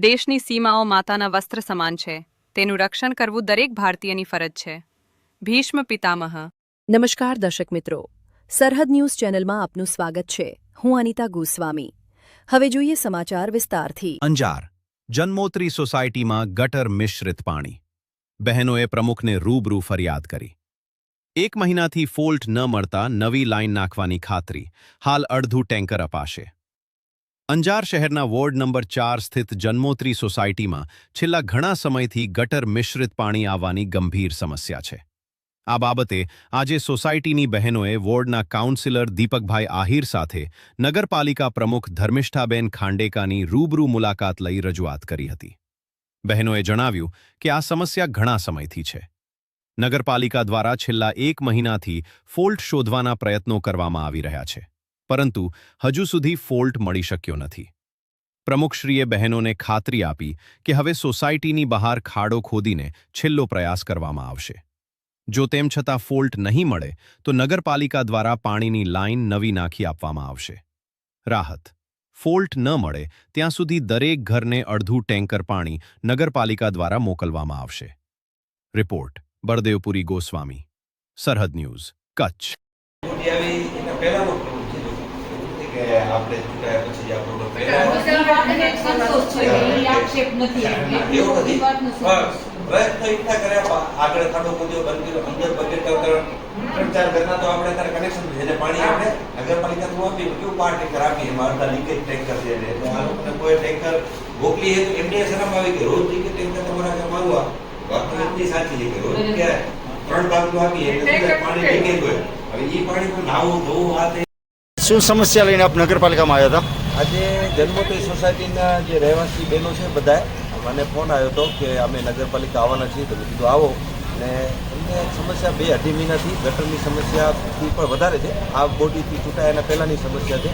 દેશની સીમાઓ માતાના વસ્ત્ર સમાન છે. તેનું રક્ષણ કરવું દરેક ભારતીયની ફરજ છે. ભીષ્મ પિતામહ. નમસ્કાર દર્શક મિત્રો, સરહદ ન્યૂઝ ચેનલમાં આપનું સ્વાગત છે. હું અનિતા ગોસ્વામી. હવે જોઈએ સમાચાર વિસ્તારથી. અંજાર જન્મોત્રી સોસાયટીમાં ગટર મિશ્રિત પાણી. બહેનોએ પ્રમુખને રૂબરૂ ફરિયાદ કરી. 1 મહિનાથી ફોલ્ટ ન મળતા નવી લાઇન નાખવાની ખાતરી. હાલ અડધું ટેન્કર અપાશે. અંજાર શહેરના વોર્ડ નંબર 4 સ્થિત જન્મોત્રી સોસાયટીમાં છેલ્લા ઘણા સમયથી ગટર મિશ્રિત પાણી આવવાની ગંભીર સમસ્યા છે. આ બાબતે આજે સોસાયટીની બહેનોએ વોર્ડના કાઉન્સિલર દીપકભાઈ આહિર સાથે નગરપાલિકા પ્રમુખ ધર્મિષ્ઠાબેન ખાંડેકાની રૂબરૂ મુલાકાત લઈ રજૂઆત કરી હતી. બહેનોએ જણાવ્યું કે આ સમસ્યા ઘણા સમયથી છે. નગરપાલિકા દ્વારા છેલ્લા 1 મહિનાથી ફોલ્ટ શોધવાના પ્રયત્નો કરવામાં આવી રહ્યા છે, પરંતુ હજુ સુધી ફોલ્ટ મળી શક્યો નથી. પ્રમુખશ્રીએ બહેનોને ખાતરી આપી કે હવે સોસાયટીની બહાર ખાડો ખોદીને છેલ્લો પ્રયાસ કરવામાં આવશે. જો તેમ છતાં ફોલ્ટ નહીં મળે તો નગરપાલિકા દ્વારા પાણીની લાઇન નવી નાખી આપવામાં આવશે. રાહત: ફોલ્ટ ન મળે ત્યાં સુધી દરેક ઘરને અડધું ટેન્કર પાણી નગરપાલિકા દ્વારા મોકલવામાં આવશે. રિપોર્ટ: બળદેવપુરી ગોસ્વામી, સરહદ ન્યૂઝ, કચ્છ. પ્રયત્ન ઇચ્છા કર્યા આગળ ખાડો ખોદ્યો, બંધ કર્યો, અંદર બકેટ કર્યો, 3-4 ઘરના તો આપણે ત્યારે કનેક્શન છે. પાણી આપણે નગરપાલિકા થ્રુ આપી કેવું 5 ટેન્કર આપી, એમાં અડધા લીકેજ ટેન્કર છે. એટલે આ લોકોને કોઈ ટેન્કર મોકલી છે તો એમને શરમ આવી કે રોજ લીકેજ ટેન્કર તમારા ઘરમાં આવવા. વાત તો એટલી સાચી છે કે રોજ ક્યારે 3 બાજુ આપીએ એટલે પાણી લીકેજ હોય. હવે એ પાણીમાં નાવું ધોવું આ તે. શું સમસ્યા લઈને આપ નગરપાલિકામાં આવ્યા હતા? આજે જન્મોત્રી સોસાયટીના જે રહેવાસી બહેનો છે બધાએ મને ફોન આવ્યો હતો કે અમે નગરપાલિકા આવવાના છીએ, તો મેં કીધું આવો. અને એમને સમસ્યા 2-2.5 મહિનાથી ગટરની સમસ્યાથી પણ વધારે છે. આ બોડીથી છૂટાય એના પહેલાંની સમસ્યા છે.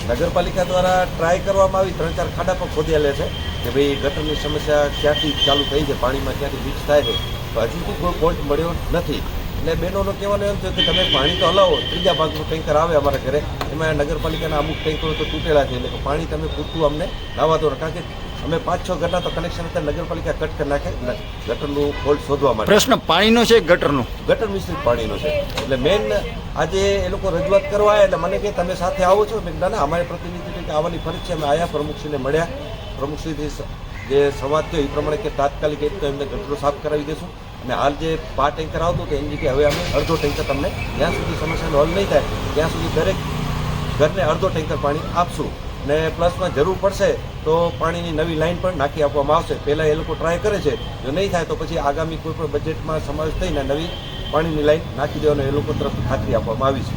નગરપાલિકા દ્વારા ટ્રાય કરવામાં આવી, 3-4 ખાડા પણ ખોદ્યા છે કે ભાઈ ગટરની સમસ્યા ક્યાંથી ચાલુ થઈ છે, પાણીમાં ક્યાંથી લીક થાય છે, તો હજુ સુધી કોઈ પોઈન્ટ મળ્યો નથી. એટલે બહેનોનો કહેવાનું એમ થયું કે તમે પાણી તો હલાવો, 3જા ભાગનું ટેન્કર આવે અમારા ઘરે, એમાં નગરપાલિકાના અમુક ટેન્કરો તો તૂટેલા છે, એટલે કે પાણી તમે પૂરતું અમને લાવવા દો. કારણ કે અમે 5-6 ઘરના તો કનેક્શન અત્યારે નગરપાલિકા કટ કરી નાખે ગટરનું ફોલ્ટ શોધવા માટે. પ્રશ્ન પાણીનો છે ગટરનો? ગટર મિશ્રિત પાણીનો છે. એટલે મેઇન આજે એ લોકો રજૂઆત કરવા આવ્યા, એટલે મને કે તમે સાથે આવો છો? મેં ના, અમારે પ્રતિનિધિ તરીકે આવવાની ફરજ છે. અમે આવ્યા, પ્રમુખશ્રીને મળ્યા, પ્રમુખશ્રીથી જે સંવાદ થયો એ પ્રમાણે કે તાત્કાલિક એક તો એમને ગટરો સાફ કરાવી દેશું, અને હાલ જે 5 ટેન્કર આવતું તો એની જગ્યાએ હવે અમે અડધો ટેન્કર તમને જ્યાં સુધી સમસ્યાનો હલ નહીં થાય ત્યાં સુધી દરેક ઘરને અડધો ટેન્કર પાણી આપશું. ને પ્લસમાં જરૂર પડશે તો પાણીની નવી લાઇન પણ નાખી આપવામાં આવશે. પહેલાં એ લોકો ટ્રાય કરે છે, જો નહીં થાય તો પછી આગામી કોઈ પણ બજેટમાં સમાવેશ થઈને નવી પાણીની લાઇન નાખી દેવાનો એ લોકો તરફથી ખાતરી આપવામાં આવી છે.